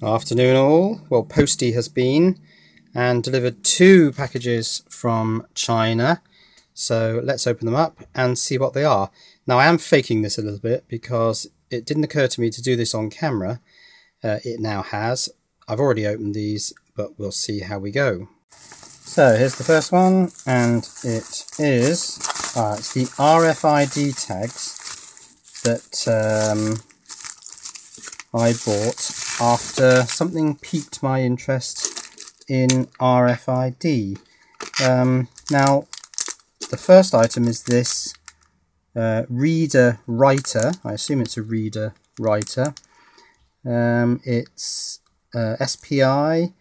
Afternoon all. Well, Posty has been and delivered 2 packages from China. So let's open them up and see what they are. Now I am faking this a little bit because it didn't occur to me to do this on camera. It now has. I've already opened these, but we'll see how we go. So here's the first one, and it is it's the RFID tags that I bought after something piqued my interest in RFID. Now, the first item is this reader writer. I assume it's a reader writer. It's SPI,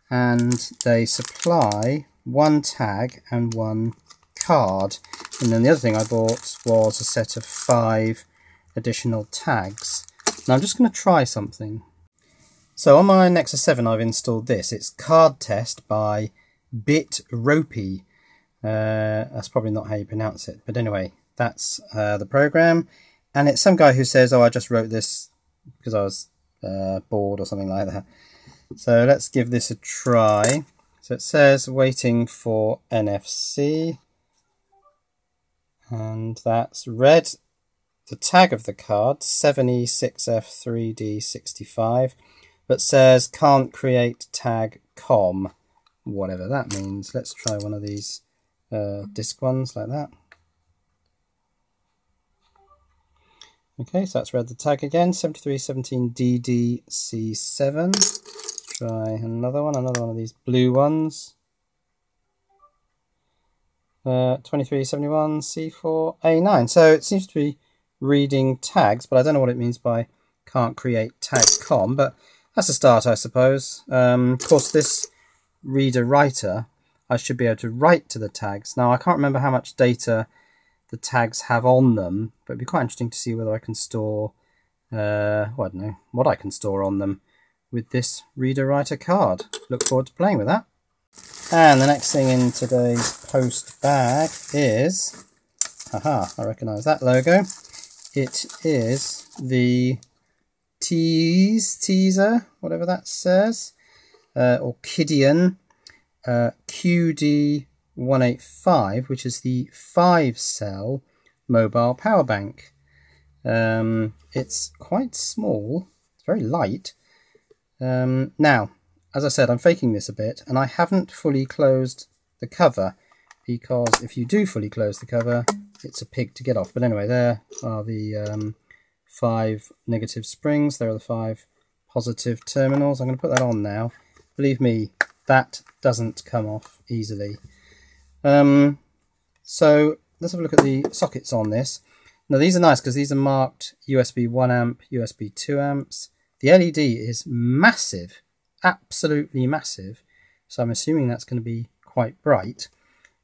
and they supply 1 tag and 1 card. And then the other thing I bought was a set of 5 additional tags. Now I'm just going to try something. So on my Nexus 7 I've installed this. It's Card Test by BitRopi. That's probably not how you pronounce it, but anyway, that's the program. And it's some guy who says, oh, I just wrote this because I was bored or something like that. So let's give this a try. So it says waiting for NFC, and that's read the tag of the card 7E6F3D65, but says can't create tag COM, whatever that means. Let's try one of these disc ones like that. Okay, so that's read the tag again, 7317DDC7. Try another one of these blue ones. 2371C4A9. So it seems to be reading tags, but I don't know what it means by can't create tag COM, but that's a start, I suppose. Of course, this reader writer, I should be able to write to the tags. Now, I can't remember how much data the tags have on them, but it'd be quite interesting to see whether I can store, well, I don't know what I can store on them with this reader writer card. Look forward to playing with that. And the next thing in today's post bag is, I recognise that logo. It is the teaser, whatever that says, or Kidian QD185, which is the 5-cell mobile power bank. It's quite small, it's very light. Now, as I said, I'm faking this a bit, and I haven't fully closed the cover, because if you do fully close the cover, it's a pig to get off. But anyway, there are the 5 negative springs. There are the 5 positive terminals. I'm going to put that on now. Believe me, that doesn't come off easily. So let's have a look at the sockets on this. Now these are nice because these are marked USB 1 amp, USB 2 amps. The LED is massive, absolutely massive. So I'm assuming that's going to be quite bright.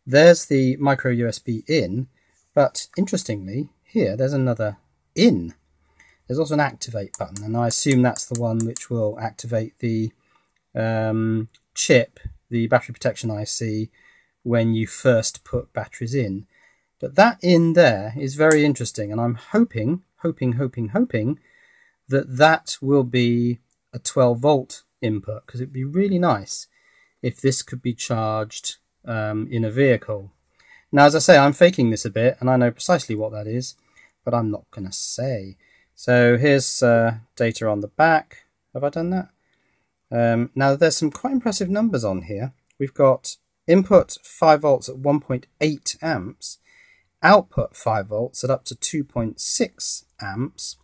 There's the micro USB in, but interestingly, here there's another in. There's also an activate button, and I assume that's the one which will activate the chip, the battery protection IC, when you first put batteries in. But that in there is very interesting, and I'm hoping that will be a 12-volt input, because it'd be really nice if this could be charged in a vehicle. Now, as I say, I'm faking this a bit, and I know precisely what that is, but I'm not going to say. So here's data on the back. Have I done that? Now, there's some quite impressive numbers on here. We've got input 5 volts at 1.8 amps, output 5 volts at up to 2.6 amps.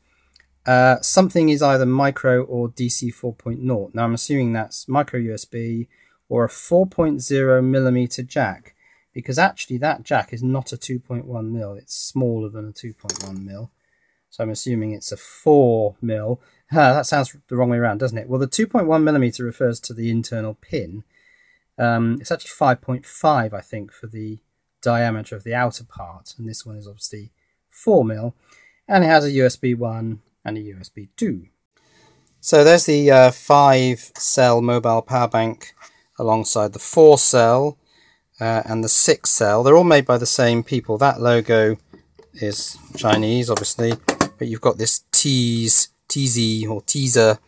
Something is either micro or DC 4.0. Now, I'm assuming that's micro USB or a 4.0 millimeter jack, because actually that jack is not a 2.1 mil. It's smaller than a 2.1 mil. So I'm assuming it's a 4 mil. That sounds the wrong way around, doesn't it? Well, the 2.1 millimeter refers to the internal pin. It's actually 5.5, I think, for the diameter of the outer part. And this one is obviously 4 mil. And it has a USB 1 and a USB 2. So there's the 5-cell mobile power bank alongside the 4-cell and the 6-cell. They're all made by the same people. That logo is Chinese, obviously, but you've got this TZ or teaser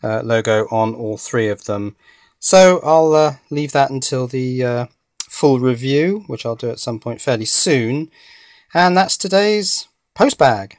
logo on all three of them. So I'll leave that until the full review, which I'll do at some point fairly soon. And that's today's post bag.